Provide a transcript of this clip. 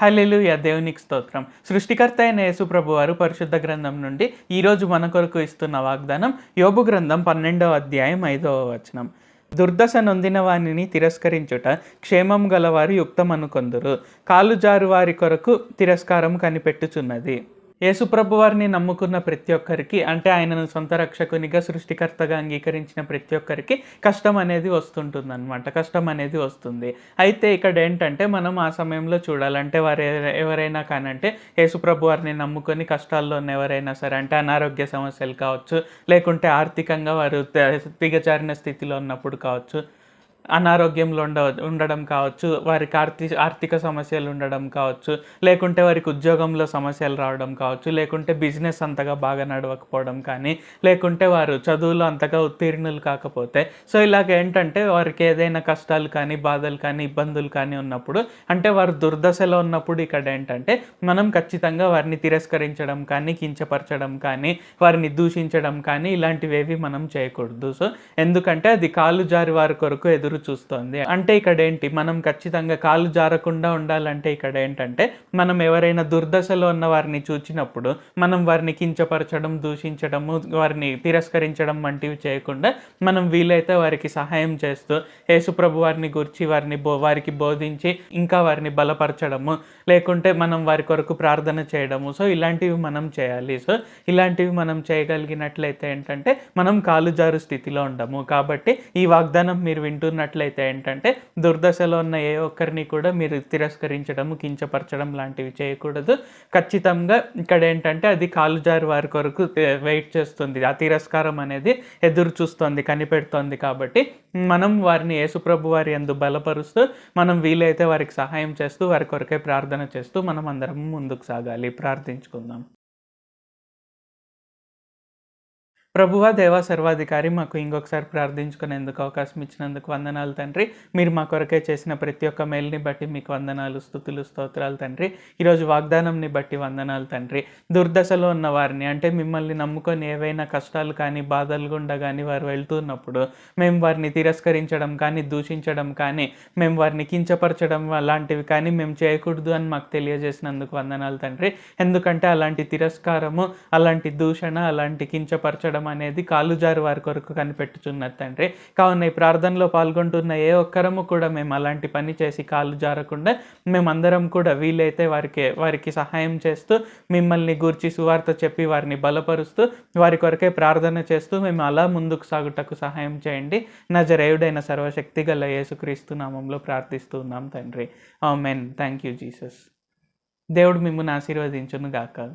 హల్లెలూయా! దేవునికి స్తోత్రం. సృష్టికర్త అయిన యేసు ప్రభువారు పరిశుద్ధ గ్రంథం నుండి ఈరోజు మన కొరకు ఇస్తున్న వాగ్దానం యోబు గ్రంథం 12వ అధ్యాయం 5వ వచనం. దుర్దశ నొందిన వానిని తిరస్కరించుట క్షేమం గలవారు యుక్తమనుకొందురు. కాలు జారు వారి కొరకు తిరస్కారం కనిపెట్టుచున్నది. యేసుప్రభు వారిని నమ్ముకున్న ప్రతి ఒక్కరికి, అంటే ఆయనను సొంత రక్షకునిగా సృష్టికర్తగా అంగీకరించిన ప్రతి ఒక్కరికి కష్టం అనేది వస్తుంటుందన్నమాట. కష్టం అనేది వస్తుంది. అయితే ఇక్కడ ఏంటంటే మనం ఆ సమయంలో చూడాలంటే వారు ఎవరైనా కానంటే యేసుప్రభు వారిని నమ్ముకొని కష్టాల్లో ఉన్న ఎవరైనా సరే, అంటే అనారోగ్య సమస్యలు కావచ్చు, లేకుంటే ఆర్థికంగా వారు దిగజారిన స్థితిలో ఉన్నప్పుడు కావచ్చు, అనారోగ్యంలో ఉండడం కావచ్చు, వారికి ఆర్థిక సమస్యలు ఉండడం కావచ్చు, లేకుంటే వారికి ఉద్యోగంలో సమస్యలు రావడం కావచ్చు, లేకుంటే బిజినెస్ అంతగా బాగా నడవకపోవడం కానీ, లేకుంటే వారు చదువులో అంతగా ఉత్తీర్ణులు కాకపోతే, సో ఇలాగ ఏంటంటే వారికి ఏదైనా కష్టాలు కానీ, బాధలు కానీ, ఇబ్బందులు కానీ ఉన్నప్పుడు, అంటే వారు దుర్దశలో ఉన్నప్పుడు ఇక్కడ ఏంటంటే మనం ఖచ్చితంగా వారిని తిరస్కరించడం కానీ, కించపరచడం కానీ, వారిని దూషించడం కానీ ఇలాంటివేవి మనం చేయకూడదు. సో ఎందుకంటే అది కాలు జారి వారి కొరకు ఎదురు చూస్తోంది. అంటే ఇక్కడ ఏంటి, మనం ఖచ్చితంగా కాలు జారకుండా ఉండాలంటే ఇక్కడ ఏంటంటే మనం ఎవరైనా దుర్దశలో ఉన్న వారిని చూచినప్పుడు మనం వారిని కించపరచడం, దూషించడము, వారిని తిరస్కరించడం వంటివి చేయకుండా మనం వీలైతే వారికి సహాయం చేస్తూ యేసుప్రభు వారిని గురించి వారికి బోధించి ఇంకా వారిని బలపరచడము, లేకుంటే మనం వారి కొరకు ప్రార్థన చేయడము, సో ఇలాంటివి మనం చేయాలి. సో ఇలాంటివి మనం చేయగలిగినట్లయితే ఏంటంటే మనం కాలు జారు స్థితిలో ఉండము. కాబట్టి ఈ వాగ్దానం మీరు వింటున్నట్లయితే ఏంటంటే దుర్దశలో ఉన్న ఏ ఒక్కరిని కూడా మీరు తిరస్కరించడము, కించపరచడం లాంటివి చేయకూడదు. ఖచ్చితంగా ఇక్కడ ఏంటంటే అది కాలు జారు వారి కొరకు వెయిట్ చేస్తుంది. ఆ తిరస్కారం అనేది ఎదురు చూస్తుంది, కనిపెడుతోంది. కాబట్టి మనం వారిని యేసుప్రభు వారి యందు బలపరుస్తూ మనం వీలైతే వారికి సహాయం చేస్తూ వారి కొరకే ప్రార్థన చేస్తూ మనం అందరం ముందుకు సాగాలి. ప్రార్థించుకుందాం. ప్రభువా, దేవా, సర్వాధికారి, మాకు ఇంకొకసారి ప్రార్థించుకునేందుకు అవకాశం ఇచ్చినందుకు వందనాలు తండ్రి. మీరు మా కొరకే చేసిన ప్రతి ఒక్క మేలుని బట్టి మీకు వందనాలు, స్తుతులు, స్తోత్రాలు తండ్రి. ఈరోజు వాగ్దానంని బట్టి వందనాలు తండ్రి. దుర్దశలో ఉన్న వారిని, అంటే మిమ్మల్ని నమ్ముకొని ఏవైనా కష్టాలు కానీ, బాధలు గుండా కానీ వారు వెళ్తున్నప్పుడు మేము వారిని తిరస్కరించడం కానీ, దూషించడం కానీ, మేము వారిని కించపరచడం అలాంటివి కానీ మేము చేయకూడదు అని మాకు తెలియజేసినందుకు వందనాలు తండ్రి. ఎందుకంటే అలాంటి తిరస్కారము, అలాంటి దూషణ, అలాంటి కించపరచడం అనేది కాలు జారు వారి కొరకు కనిపెట్టుచున్నది తండ్రి. కావున ఈ ప్రార్థనలో పాల్గొంటున్న ఏ ఒక్కరము కూడా మేము అలాంటి పని చేసి కాలు జారకుండా మేమందరం కూడా వీలైతే వారికి సహాయం చేస్తూ, మిమ్మల్ని గూర్చి సువార్త చెప్పి వారిని బలపరుస్తూ, వారి కొరకే ప్రార్థన చేస్తూ మేము అలా ముందుకు సాగుటకు సహాయం చేయండి. నజరేయుడైన సర్వశక్తి గల యేసుక్రీస్తు నామంలో ప్రార్థిస్తూ ఉన్నాం తండ్రి. ఆమేన్. Thank you Jesus. దేవుడు మిమ్మల్ని ఆశీర్వదించును గాక.